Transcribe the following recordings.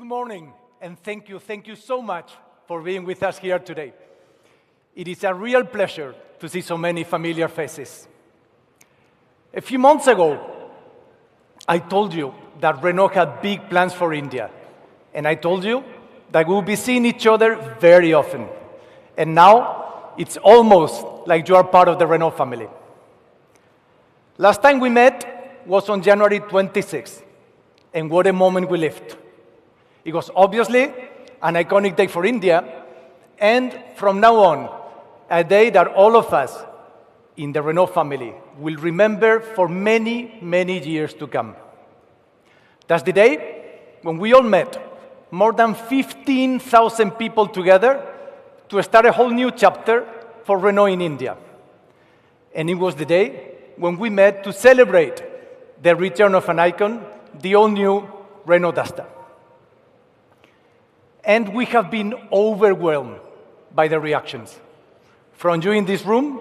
morning, and thank you so much for being with us here today. It is a real pleasure to see so many familiar faces. A few months ago, I told you that Renault had big plans for India, and I told you that we will be seeing each other very often. And now, it's almost like you are part of the Renault family. Last time we met was on January 26th, and what a moment we lived. It was obviously an iconic day for India, and from now on, a day that all of us in the Renault family will remember for many, many years to come. That's the day when we all met, more than 15,000 people together, to start a whole new chapter for Renault in India. And it was the day when we met to celebrate the return of an icon, the all-new Renault Duster. And we have been overwhelmed by the reactions from you in this room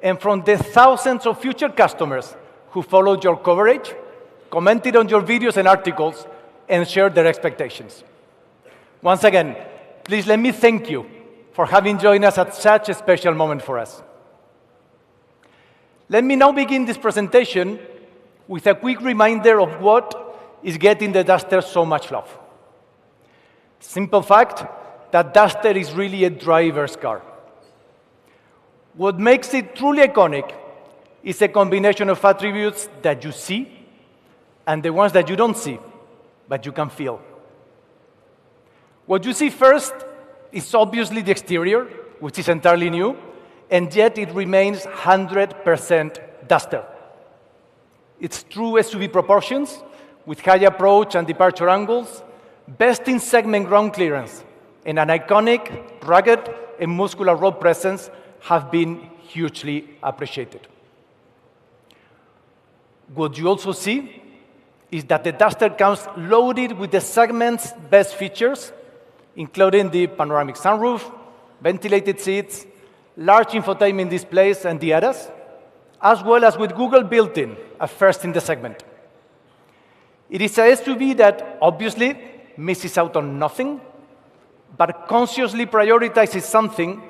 and from the thousands of future customers who followed your coverage, commented on your videos and articles, and shared their expectations. Once again, please let me thank you for having joined us at such a special moment for us. Let me now begin this presentation with a quick reminder of what is getting the Duster so much love. Simple fact that Duster is really a driver's car. What makes it truly iconic is a combination of attributes that you see and the ones that you don't see, but you can feel. What you see first is obviously the exterior, which is entirely new, and yet it remains 100% Duster. It's true SUV proportions, with high approach and departure angles, best-in-segment ground clearance, and an iconic, rugged, and muscular road presence have been hugely appreciated. What you also see is that the Duster comes loaded with the segment's best features, including the panoramic sunroof, ventilated seats, large infotainment displays, and the AirPass, as well as with Google built-in, a first in the segment. It is a SUV that obviously misses out on nothing, but consciously prioritizes something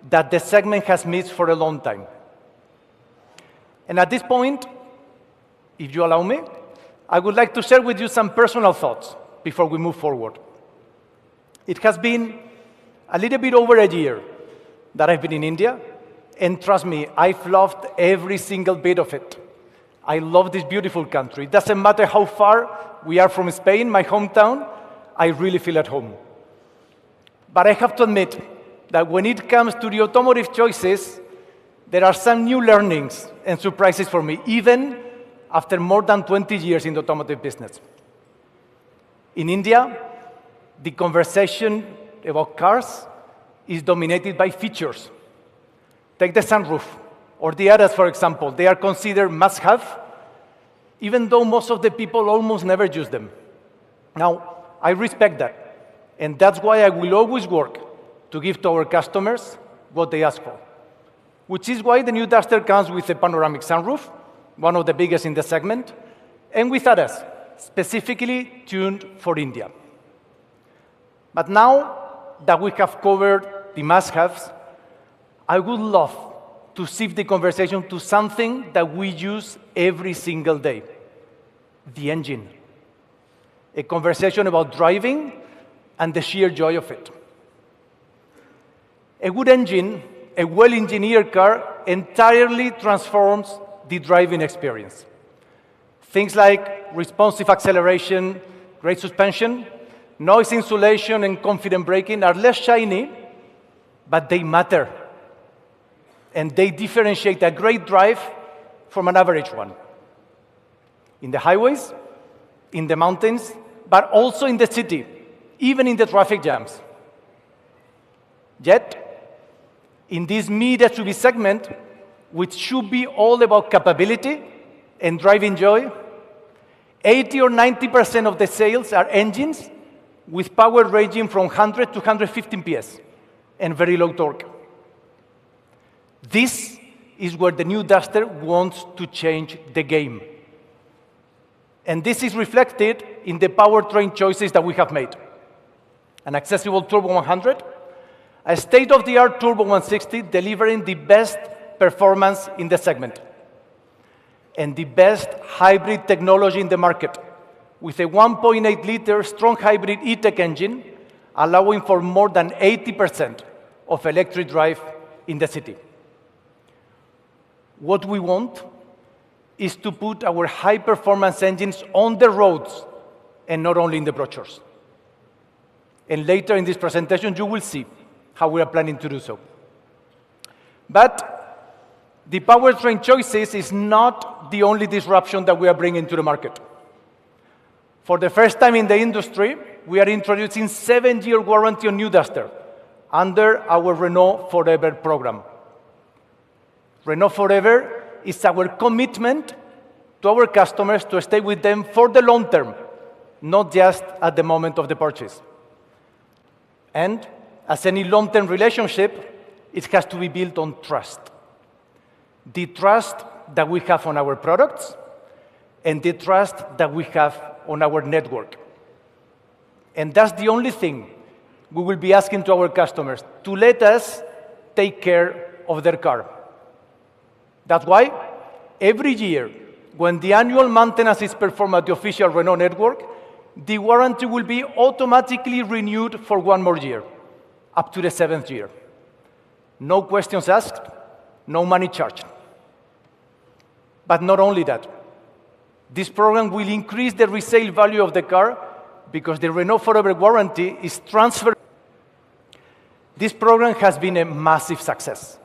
that the segment has missed for a long time. And at this point, if you allow me, I would like to share with you some personal thoughts before we move forward. It has been a little bit over a year that I've been in India, and trust me, I've loved every single bit of it. I love this beautiful country. It doesn't matter how far we are from Spain, my hometown, I really feel at home. But I have to admit that when it comes to the automotive choices, there are some new learnings and surprises for me, even after more than 20 years in the automotive business. In India, the conversation about cars is dominated by features. Take the sunroof or the AirPass, for example. They are considered must-have, even though most of the people almost never use them. Now, I respect that, and that's why I will always work to give to our customers what they ask for, which is why the new Duster comes with a panoramic sunroof, one of the biggest in the segment, and with AirPass, specifically tuned for India. But now that we have covered the must-haves, I would love to shift the conversation to something that we use every single day, the engine. A conversation about driving and the sheer joy of it. A good engine, a well-engineered car, entirely transforms the driving experience. Things like responsive acceleration, great suspension, noise insulation, and confident braking are less shiny, but they matter. And they differentiate a great drive from an average one. In the highways, in the mountains, but also in the city, even in the traffic jams. Yet, in this mid-SUV segment, which should be all about capability and driving joy, 80 or 90% of the sales are engines with power ranging from 100 to 115 PS and very low torque. This is where the new Duster wants to change the game. And this is reflected in the powertrain choices that we have made. an accessible Turbo 100, a state-of-the-art Turbo 160 delivering the best performance in the segment, and the best hybrid technology in the market, with a 1.8-liter strong hybrid E-Tech engine, allowing for more than 80% of electric drive in the city. What we want is to put our high-performance engines on the roads and not only in the brochures. And later in this presentation, you will see how we are planning to do so. But the powertrain choices is not the only disruption that we are bringing to the market. For the first time in the industry, we are introducing 7-year warranty on new Duster under our Renault Forever program. Renault Forever is our commitment to our customers to stay with them for the long term, not just at the moment of the purchase. And as any long-term relationship, it has to be built on trust. The trust that we have on our products and the trust that we have on our network. And that's the only thing we will be asking to our customers, to let us take care of their car. That's why every year, when the annual maintenance is performed at the official Renault network, the warranty will be automatically renewed for 1 more year, up to the 7th year. No questions asked, no money charged. But not only that, this program will increase the resale value of the car because the Renault Forever warranty is transferred. This program has been a massive success.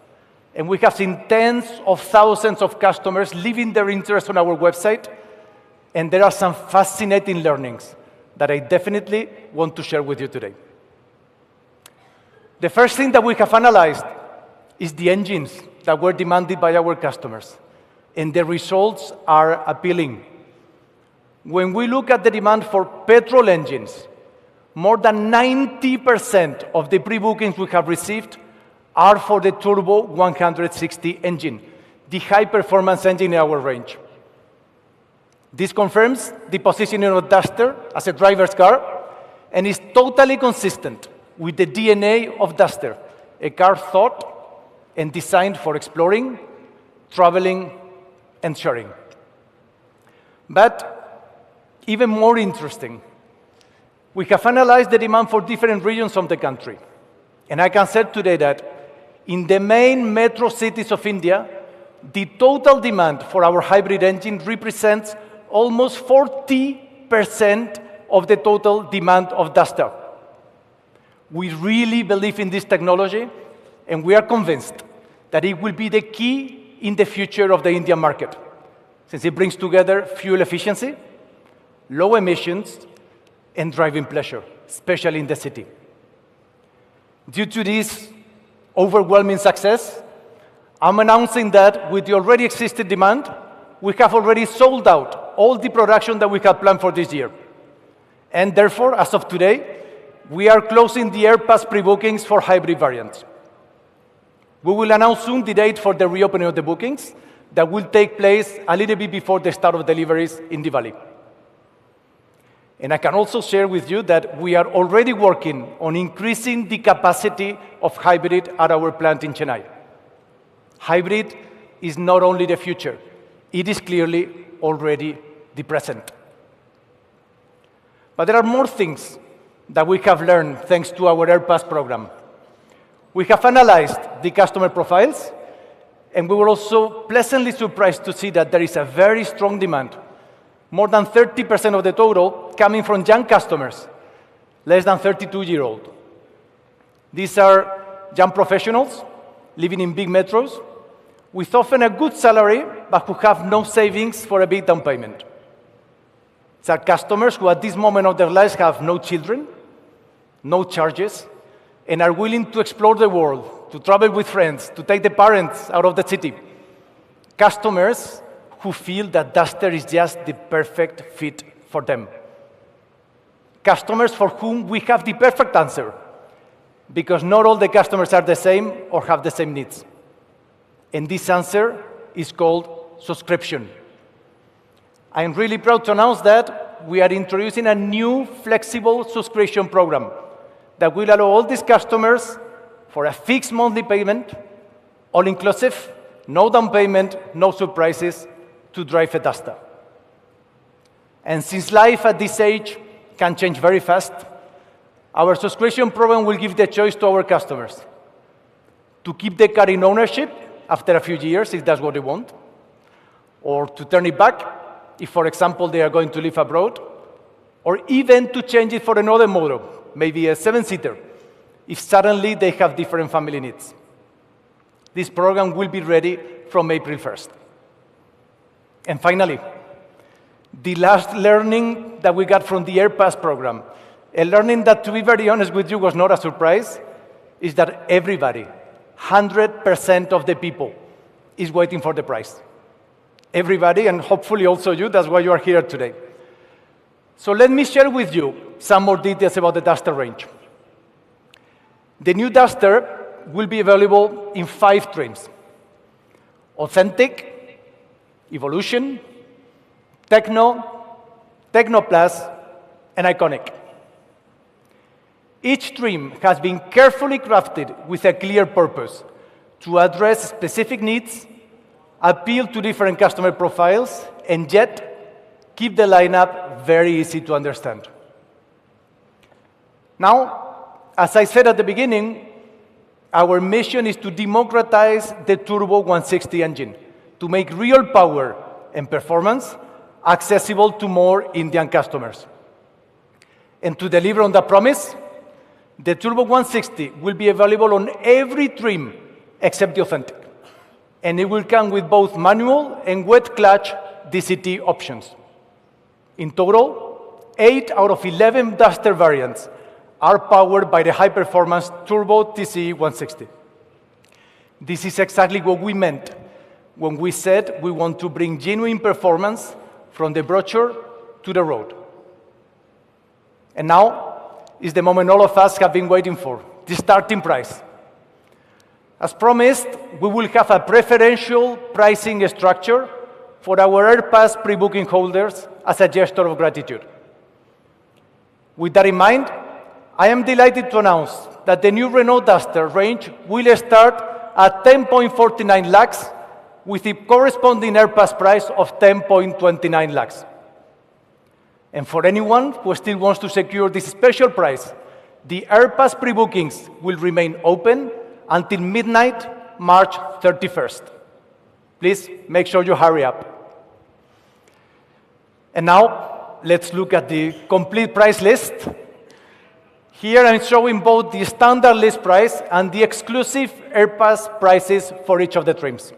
And we have seen tens of thousands of customers leaving their interest on our website. And there are some fascinating learnings that I definitely want to share with you today. The first thing that we have analyzed is the engines that were demanded by our customers. And the results are appealing. When we look at the demand for petrol engines, more than 90% of the pre-bookings we have received are for the Turbo 160 engine, the high-performance engine in our range. This confirms the positioning of Duster as a driver's car and is totally consistent with the DNA of Duster, a car thought and designed for exploring, traveling, and sharing. But even more interesting, we have analyzed the demand for different regions of the country. And I can say today that in the main metro cities of India, the total demand for our hybrid engine represents almost 40% of the total demand of Duster. We really believe in this technology, and we are convinced that it will be the key in the future of the Indian market, since it brings together fuel efficiency, low emissions, and driving pleasure, especially in the city. Due to this overwhelming success, I'm announcing that with the already existing demand, we have already sold out all the production that we had planned for this year. And therefore, as of today, we are closing the AirPass pre-bookings for hybrid variants. We will announce soon the date for the reopening of the bookings that will take place a little bit before the start of deliveries in Diwali. And I can also share with you that we are already working on increasing the capacity of hybrid at our plant in Chennai. Hybrid is not only the future, it is clearly already the present. But there are more things that we have learned thanks to our AirPass program. We have analyzed the customer profiles, and we were also pleasantly surprised to see that there is a very strong demand, more than 30% of the total coming from young customers, less than 32-year-old. These are young professionals living in big metros with often a good salary, but who have no savings for a big down payment. These are customers who at this moment of their lives have no children, no charges, and are willing to explore the world, to travel with friends, to take the parents out of the city. Customers who feel that Duster is just the perfect fit for them. Customers for whom we have the perfect answer, because not all the customers are the same or have the same needs. And this answer is called subscription. I am really proud to announce that we are introducing a new flexible subscription program that will allow all these customers for a fixed monthly payment, all-inclusive, no down payment, no surprises, to drive a Duster. And since life at this age can change very fast, our subscription program will give the choice to our customers to keep the car in ownership after a few years, if that's what they want, or to turn it back, if, for example, they are going to live abroad, or even to change it for another model, maybe a 7-seater, if suddenly they have different family needs. This program will be ready from April 1st. And finally, the last learning that we got from the AirPass program, a learning that, to be very honest with you, was not a surprise, is that everybody, 100% of the people, is waiting for the price. Everybody, and hopefully also you, that's why you are here today. So let me share with you some more details about the Duster range. The new Duster will be available in 5 trims: Authentic, Evolution, Techno, Techno Plus, and Iconic. Each trim has been carefully crafted with a clear purpose to address specific needs, appeal to different customer profiles, and yet keep the lineup very easy to understand. Now, as I said at the beginning, our mission is to democratize the Turbo 160 engine, to make real power and performance accessible to more Indian customers. And to deliver on that promise, the Turbo 160 will be available on every trim except the Authentic. And it will come with both manual and wet clutch DCT options. In total, 8 out of 11 Duster variants are powered by the high-performance Turbo TCE 160. This is exactly what we meant when we said we want to bring genuine performance from the brochure to the road. And now is the moment all of us have been waiting for, the starting price. As promised, we will have a preferential pricing structure for our AirPass pre-booking holders as a gesture of gratitude. With that in mind, I am delighted to announce that the new Renault Duster range will start at 10.49 lakhs with the corresponding AirPass price of 10.29 lakhs. And for anyone who still wants to secure this special price, the AirPass pre-bookings will remain open until midnight, March 31st. Please make sure you hurry up. And now, let's look at the complete price list. Here I'm showing both the standard list price and the exclusive AirPass prices for each of the trims.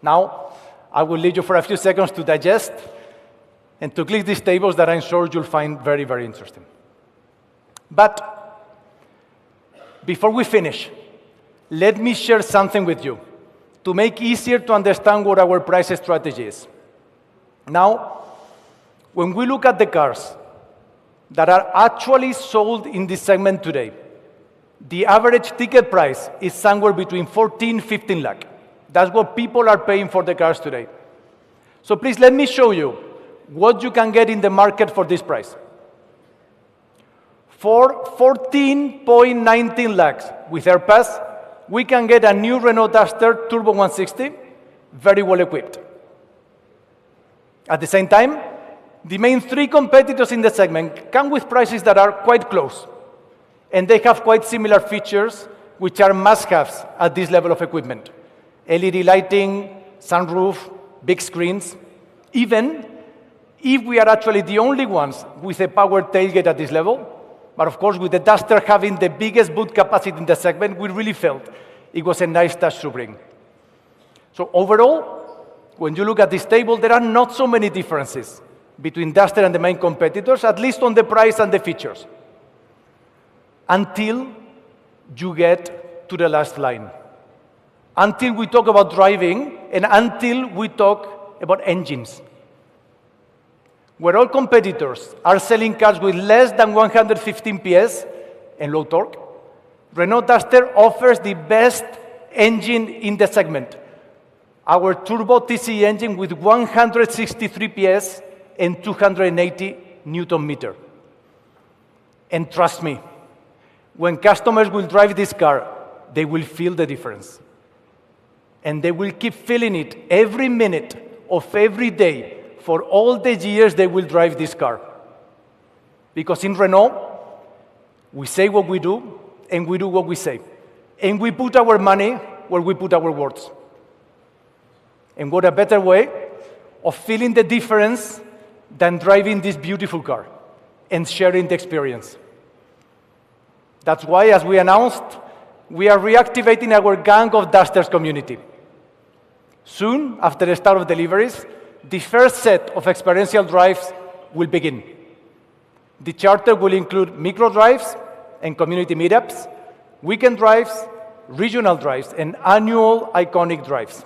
Now, I will leave you for a few seconds to digest and to click these tables that I'm sure you'll find very, very interesting. But before we finish, let me share something with you to make it easier to understand what our price strategy is. Now, when we look at the cars that are actually sold in this segment today, the average ticket price is somewhere between 14 and 15 lakh. That's what people are paying for the cars today. So please let me show you what you can get in the market for this price. For 14.19 lakhs with AirPass, we can get a new Renault Duster Turbo 160, very well equipped. At the same time, the main 3 competitors in the segment come with prices that are quite close, and they have quite similar features, which are must-haves at this level of equipment. LED lighting, sunroof, big screens. Even if we are actually the only ones with a power tailgate at this level, but of course, with the Duster having the biggest boot capacity in the segment, we really felt it was a nice touch to bring. So overall, when you look at this table, there are not so many differences between Duster and the main competitors, at least on the price and the features, until you get to the last line. Until we talk about driving, and until we talk about engines. Where all competitors are selling cars with less than 115 PS and low torque, Renault Duster offers the best engine in the segment. Our Turbo TCE engine with 163 PS and 280 Newton meter. And trust me, when customers will drive this car, they will feel the difference. And they will keep feeling it every minute of every day for all the years they will drive this car. Because in Renault, we say what we do, and we do what we say. And we put our money where we put our words. And what a better way of feeling the difference than driving this beautiful car and sharing the experience. That's why, as we announced, we are reactivating our Gang of Dusters community. Soon, after the start of deliveries, the first set of experiential drives will begin. The charter will include micro drives and community meetups, weekend drives, regional drives, and annual iconic drives.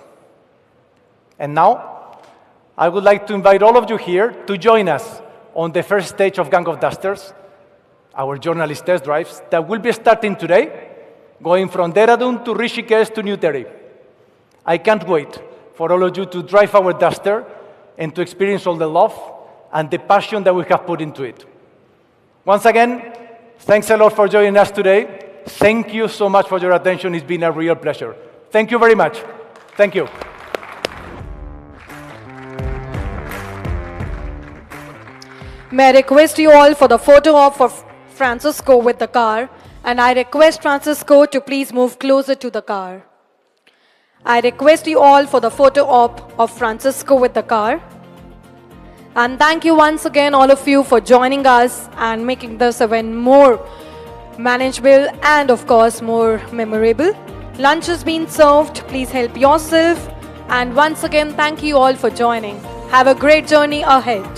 And now, I would like to invite all of you here to join us on the first stage of Gang of Dusters, our journalist test drives, that will be starting today, going from Dehradun to Rishikesh to New Delhi. I can't wait for all of you to drive our Duster and to experience all the love and the passion that we have put into it. Once again, thanks a lot for joining us today. Thank you so much for your attention. It's been a real pleasure. Thank you very much. Thank you. May I request you all for the photo op for Francisco with the car, and I request Francisco to please move closer to the car. I request you all for the photo op of Francisco with the car. And thank you once again, all of you, for joining us and making this event more manageable and, of course, more memorable. Lunch has been served. Please help yourself. And once again, thank you all for joining. Have a great journey ahead.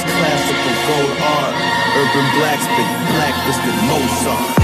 Classical gold art, urban black spit, black listed Mozart.